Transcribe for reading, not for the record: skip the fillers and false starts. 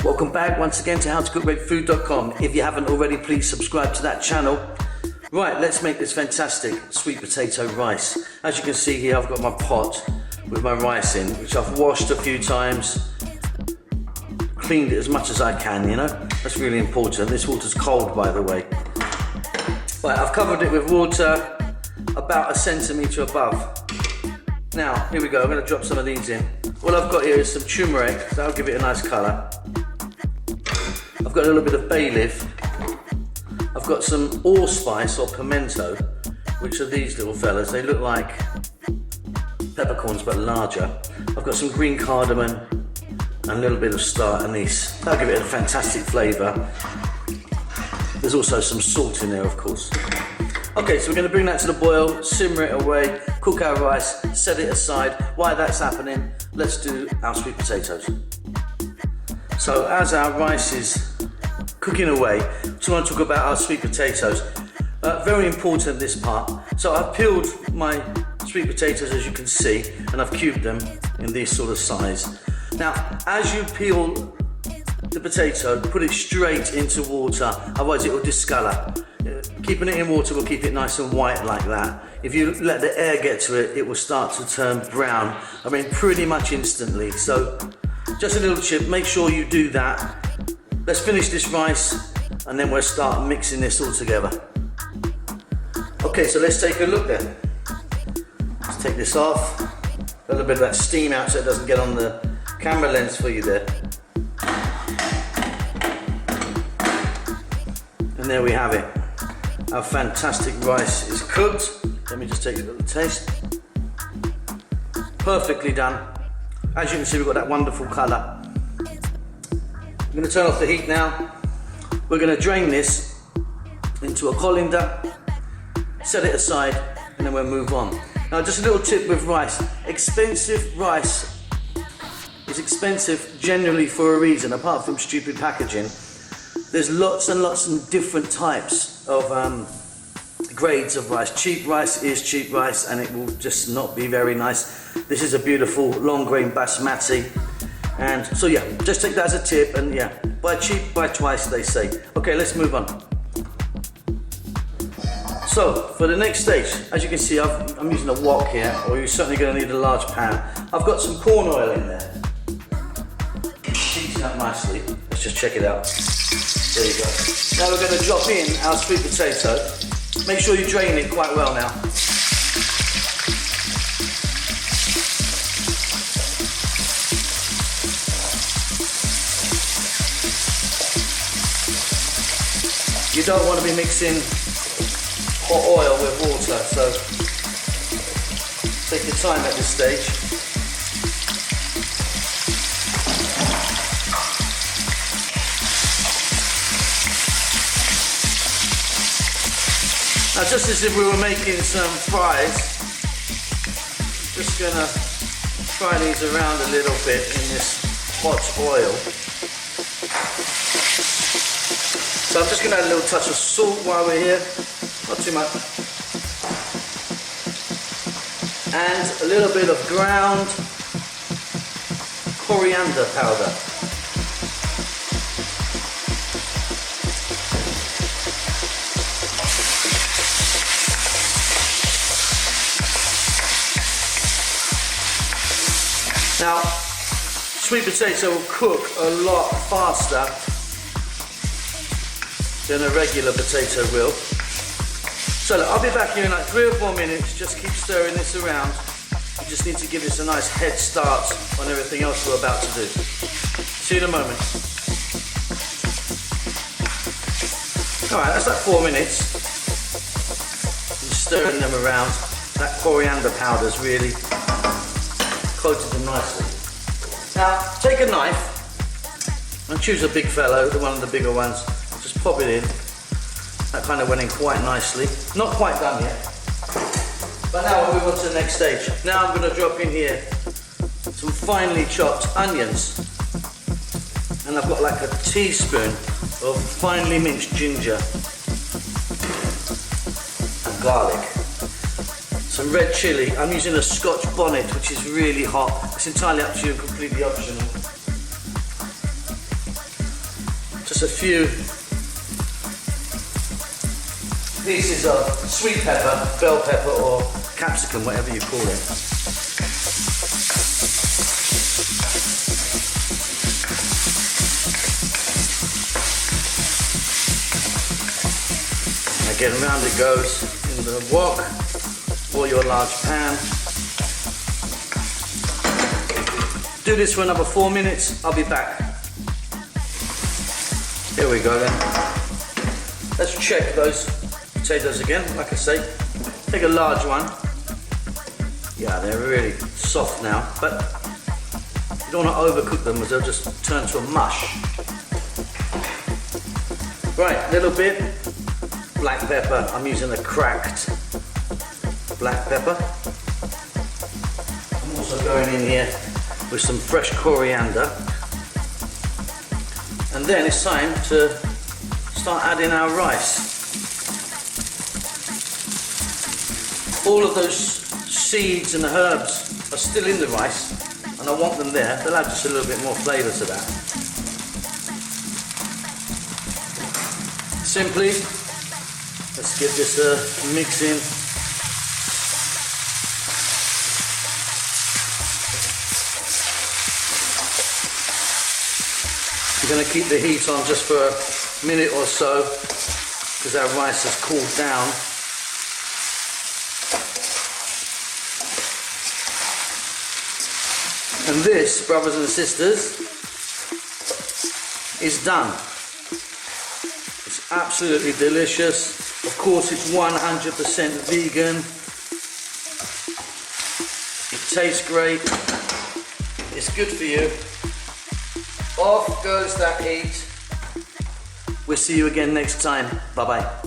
Welcome back once again to howtocookgreatfood.com. If you haven't already, please subscribe to that channel. Right, let's make this fantastic sweet potato rice. As you can see here, I've got my pot with my rice in, which I've washed a few times, cleaned it as much as I can, you know. That's really important. This water's cold, by the way. Right, I've covered it with water about 1 centimetre above. Now, here we go. I'm going to drop some of these in. All I've got here is some turmeric, that'll give it a nice colour. I've got a little bit of bay leaf. I've got some allspice or pimento, which are these little fellas. They look like peppercorns but larger. I've got some green cardamom and a little bit of star anise. That'll give it a fantastic flavour. There's also some salt in there, of course. Okay, so we're going to bring that to the boil, simmer it away, cook our rice, set it aside. While that's happening, let's do our sweet potatoes. So as our rice is cooking away, so I want to talk about our sweet potatoes. Very important, this part. So I've peeled my sweet potatoes, as you can see, and I've cubed them in this sort of size. Now, as you peel the potato, put it straight into water, otherwise it will discolour. Keeping it in water will keep it nice and white like that. If you let the air get to it, it will start to turn brown. I mean, pretty much instantly. So just a little tip, make sure you do that. Let's finish this rice and then we'll start mixing this all together. Okay, so let's take a look then. Let's take this off. A little bit of that steam out so it doesn't get on the camera lens for you there. And there we have it. Our fantastic rice is cooked. Let me just take a little taste. Perfectly done. As you can see, we've got that wonderful colour. I'm going to turn off the heat now. We're going to drain this into a colander, set it aside, and then we'll move on. Now, just a little tip with rice. Expensive rice is expensive generally for a reason, apart from stupid packaging. There's lots and lots of different types of grades of rice. Cheap rice is cheap rice and it will just not be very nice. This is a beautiful long grain basmati. And so yeah, just take that as a tip, and yeah, buy cheap, buy twice, they say. Okay, let's move on. So for the next stage, as you can see, I'm using a wok here, or you're certainly going to need a large pan. I've got some corn oil in there. Heats up nicely. Let's just check it out. There you go. Now we're going to drop in our sweet potato. Make sure you drain it quite well now. You don't want to be mixing hot oil with water, so take your time at this stage. Now, just as if we were making some fries, just gonna fry these around a little bit in this hot oil. So I'm just gonna add a little touch of salt while we're here, not too much. And a little bit of ground coriander powder. Now, sweet potato will cook a lot faster than a regular potato will. So look, I'll be back here in like 3 or 4 minutes. Just keep stirring this around. You just need to give this a nice head start on everything else we're about to do. See you in a moment. Alright, that's like 4 minutes. Just stirring them around. That coriander powder's really coated them nicely. Now, take a knife and choose a big fellow, one of the bigger ones. Just pop it in. That kind of went in quite nicely. Not quite done yet. But now we'll move on to the next stage. Now I'm going to drop in here some finely chopped onions. And I've got like a teaspoon of finely minced ginger and garlic. Some red chilli. I'm using a Scotch bonnet, which is really hot. It's entirely up to you and completely optional. Just a few pieces of sweet pepper, bell pepper or capsicum, whatever you call it. And again, round it goes in the wok or your large pan. Do this for another 4 minutes, I'll be back. Here we go then. Let's check those potatoes again, like I say. Take a large one. Yeah, they're really soft now, but you don't want to overcook them as they'll just turn to a mush. Right, little bit black pepper. I'm using a cracked black pepper. I'm also going in here with some fresh coriander. And then it's time to start adding our rice. All of those seeds and herbs are still in the rice, and I want them there. They'll add just a little bit more flavour to that. Simply, let's give this a mix in. We're going to keep the heat on just for a minute or so because our rice has cooled down. And this, brothers and sisters, is done. It's absolutely delicious. Of course, it's 100% vegan. It tastes great. It's good for you. Off goes that heat. We'll see you again next time. Bye bye.